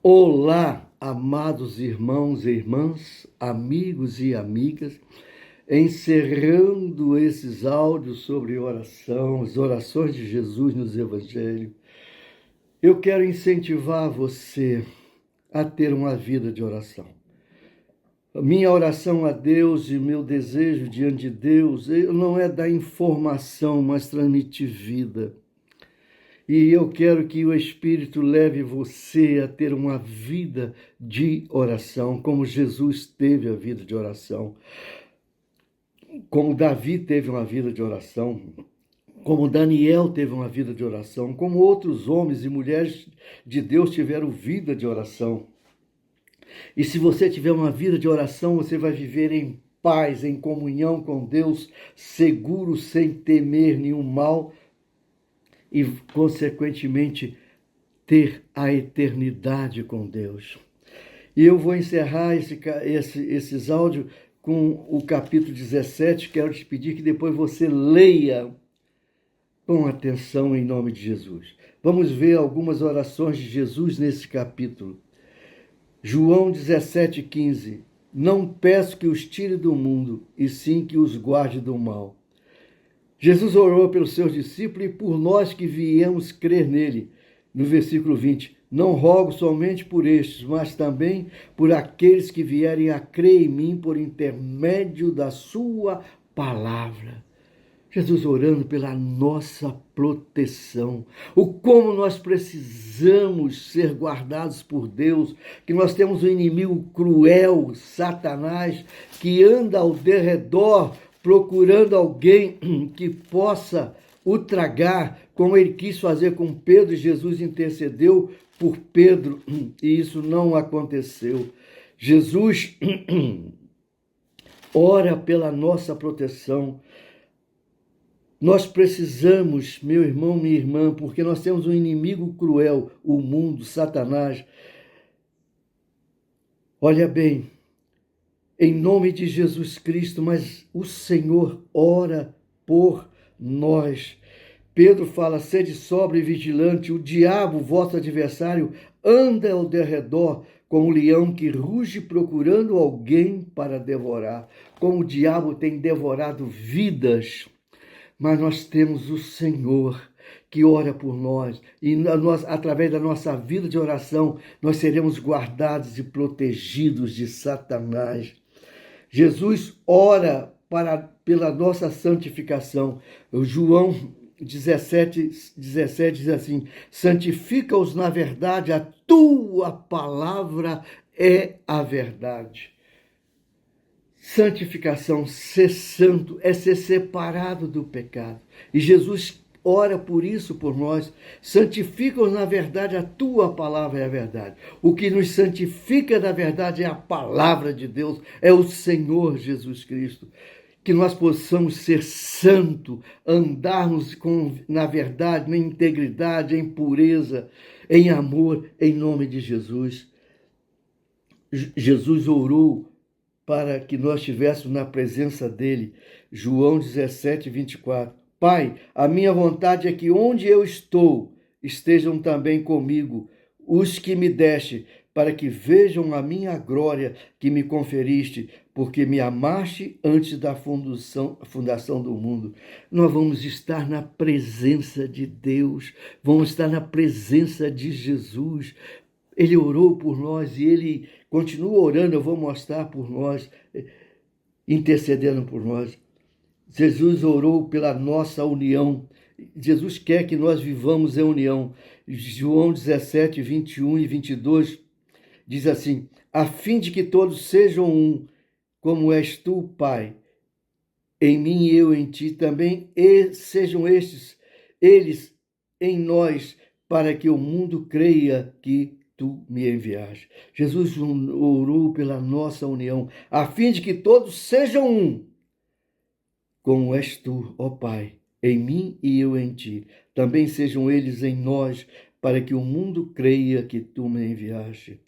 Olá, amados irmãos e irmãs, amigos e amigas, encerrando esses áudios sobre oração, as orações de Jesus nos Evangelhos, eu quero incentivar você a ter uma vida de oração. A minha oração a Deus e meu desejo diante de Deus não é dar informação, mas transmitir vida. E eu quero que o Espírito leve você a ter uma vida de oração, como Jesus teve a vida de oração, como Davi teve uma vida de oração, como Daniel teve uma vida de oração, como outros homens e mulheres de Deus tiveram vida de oração. E se você tiver uma vida de oração, você vai viver em paz, em comunhão com Deus, seguro, sem temer nenhum mal, e, consequentemente, ter a eternidade com Deus. E eu vou encerrar esses áudios com o capítulo 17. Quero te pedir que depois você leia com atenção em nome de Jesus. Vamos ver algumas orações de Jesus nesse capítulo. João 17,15. Não peço que os tire do mundo, e sim que os guarde do mal. Jesus orou pelos seus discípulos e por nós que viemos crer nele. No versículo 20, não rogo somente por estes, mas também por aqueles que vierem a crer em mim por intermédio da sua palavra. Jesus orando pela nossa proteção, o como nós precisamos ser guardados por Deus, que nós temos um inimigo cruel, Satanás, que anda ao derredor procurando alguém que possa o tragar, como ele quis fazer com Pedro, e Jesus intercedeu por Pedro, e isso não aconteceu. Jesus ora pela nossa proteção. Nós precisamos, meu irmão, minha irmã, porque nós temos um inimigo cruel, o mundo, Satanás. Olha bem, em nome de Jesus Cristo, mas o Senhor ora por nós. Pedro fala, sede sóbrio e vigilante, o diabo, vosso adversário, anda ao derredor como um leão que ruge procurando alguém para devorar. Como o diabo tem devorado vidas, mas nós temos o Senhor que ora por nós, e nós, através da nossa vida de oração, nós seremos guardados e protegidos de Satanás. Jesus ora pela nossa santificação. O João 17 diz assim, santifica-os na verdade, a tua palavra é a verdade. Santificação, ser santo, é ser separado do pecado. E Jesus ora por isso por nós. Santifica-os na verdade, a tua palavra é a verdade. O que nos santifica na verdade é a palavra de Deus, é o Senhor Jesus Cristo. Que nós possamos ser santo, andarmos na verdade, na integridade, em pureza, em amor, em nome de Jesus. Jesus orou para que nós estivéssemos na presença dele. João 17, 24. Pai, a minha vontade é que onde eu estou, estejam também comigo os que me deste, para que vejam a minha glória que me conferiste, porque me amaste antes da fundação do mundo. Nós vamos estar na presença de Deus, vamos estar na presença de Jesus. Ele orou por nós e ele continua orando, eu vou mostrar por nós, intercedendo por nós. Jesus orou pela nossa união. Jesus quer que nós vivamos em união. João 17, 21 e 22 diz assim, a fim de que todos sejam um, como és tu, Pai, em mim e eu em ti, também sejam eles em nós, para que o mundo creia que tu me enviaste. Jesus orou pela nossa união, a fim de que todos sejam um, como és tu, ó Pai, em mim e eu em ti. Também sejam eles em nós, para que o mundo creia que tu me enviaste.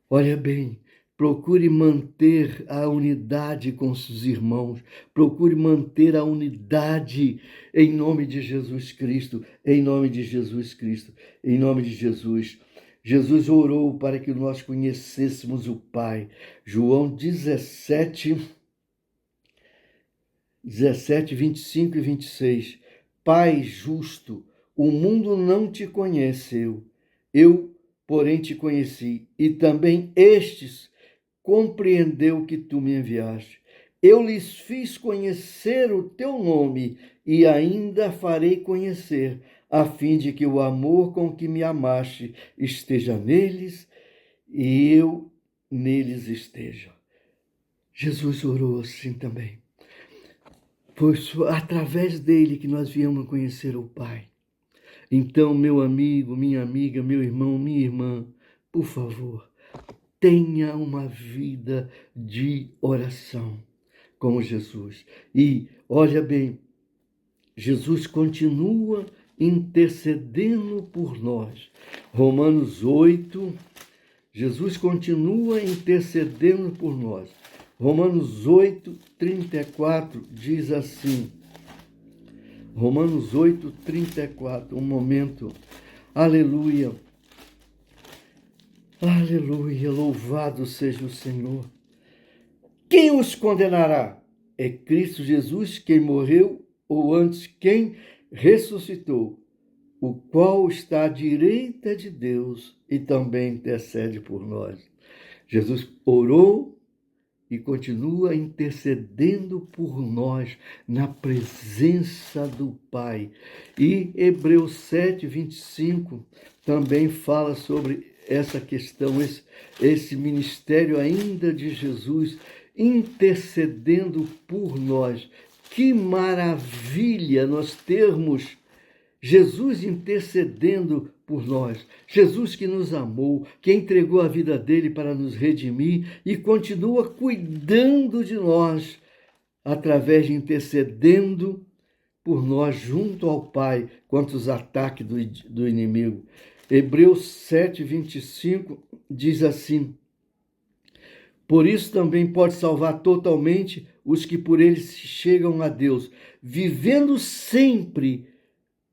Olha bem, procure manter a unidade com seus irmãos, procure manter a unidade em nome de Jesus Cristo, em nome de Jesus Cristo, em nome de Jesus. Jesus orou para que nós conhecêssemos o Pai. João 17, 25 e 26. Pai justo, o mundo não te conheceu, eu, porém, te conheci, e também estes compreendeu que tu me enviaste. Eu lhes fiz conhecer o teu nome e ainda farei conhecer, a fim de que o amor com que me amaste esteja neles e eu neles esteja. Jesus orou assim também. Pois através dele que nós viemos conhecer o Pai. Então, meu amigo, minha amiga, meu irmão, minha irmã, por favor, tenha uma vida de oração como Jesus. E, olha bem, Jesus continua intercedendo por nós. Romanos 8, Jesus continua intercedendo por nós. Romanos 8, 34 diz assim. Romanos 8, 34, um momento. Aleluia. Aleluia, louvado seja o Senhor. Quem os condenará? É Cristo Jesus quem morreu, ou antes quem ressuscitou, o qual está à direita de Deus e também intercede por nós. Jesus orou e continua intercedendo por nós na presença do Pai. E Hebreus 7, 25 também fala sobre essa questão, esse ministério ainda de Jesus intercedendo por nós. Que maravilha nós termos Jesus intercedendo por nós, Jesus que nos amou, que entregou a vida dele para nos redimir e continua cuidando de nós, através de intercedendo por nós junto ao Pai, contra os ataques do inimigo. Hebreus 7, 25 diz assim: por isso também pode salvar totalmente os que por ele chegam a Deus, vivendo sempre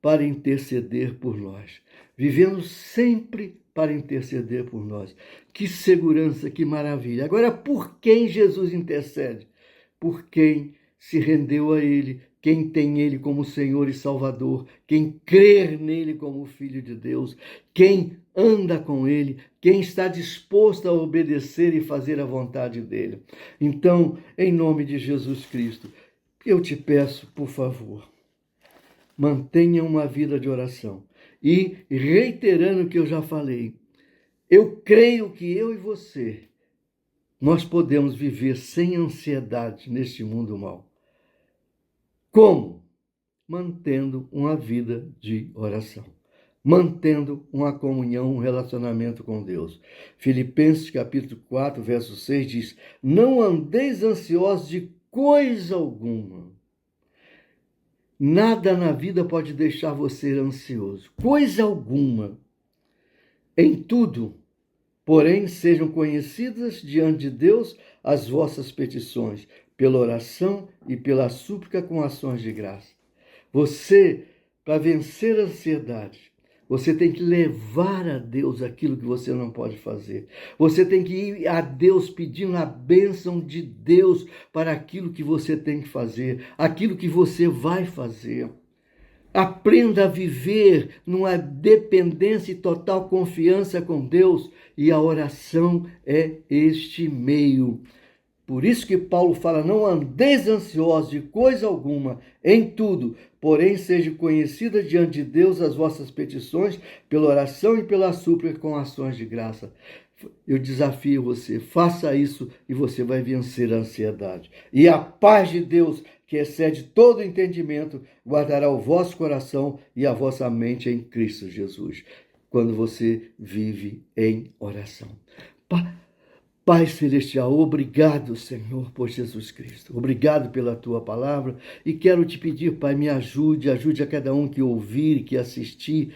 para interceder por nós. Vivendo sempre para interceder por nós. Que segurança, que maravilha. Agora, por quem Jesus intercede? Por quem se rendeu a Ele, quem tem Ele como Senhor e Salvador, quem crer nele como Filho de Deus, quem anda com Ele, quem está disposto a obedecer e fazer a vontade dEle. Então, em nome de Jesus Cristo, eu te peço, por favor, mantenha uma vida de oração. E, reiterando o que eu já falei, eu creio que eu e você, nós podemos viver sem ansiedade neste mundo mau. Como? Mantendo uma vida de oração. Mantendo uma comunhão, um relacionamento com Deus. Filipenses capítulo 4, verso 6 diz: não andeis ansiosos de coisa alguma. Nada na vida pode deixar você ansioso. Coisa alguma. Em tudo, porém, sejam conhecidas diante de Deus as vossas petições, pela oração e pela súplica com ações de graça. Você, para vencer a ansiedade, você tem que levar a Deus aquilo que você não pode fazer. Você tem que ir a Deus pedindo a bênção de Deus para aquilo que você tem que fazer, aquilo que você vai fazer. Aprenda a viver numa dependência e total confiança com Deus, e a oração é este meio. Por isso que Paulo fala: não andeis ansiosos de coisa alguma, em tudo, porém sejam conhecidas diante de Deus as vossas petições, pela oração e pela súplica com ações de graça. Eu desafio você, faça isso e você vai vencer a ansiedade. E a paz de Deus, que excede todo entendimento, guardará o vosso coração e a vossa mente em Cristo Jesus, quando você vive em oração. Pai Celestial, obrigado, Senhor, por Jesus Cristo. Obrigado pela Tua palavra. E quero te pedir, Pai, me ajude a cada um que ouvir, que assistir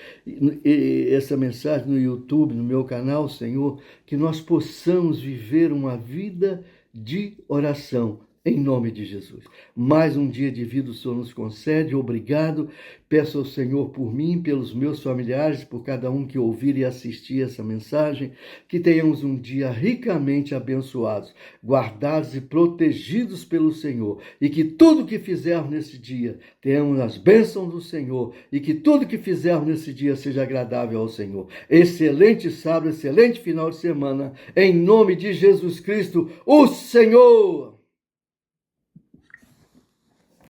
essa mensagem no YouTube, no meu canal, Senhor, que nós possamos viver uma vida de oração, Em nome de Jesus. Mais um dia de vida o Senhor nos concede. Obrigado. Peço ao Senhor por mim, pelos meus familiares, por cada um que ouvir e assistir essa mensagem, que tenhamos um dia ricamente abençoados, guardados e protegidos pelo Senhor, e que tudo que fizermos nesse dia tenhamos as bênçãos do Senhor, e que tudo que fizermos nesse dia seja agradável ao Senhor. Excelente sábado, excelente final de semana, em nome de Jesus Cristo, o Senhor.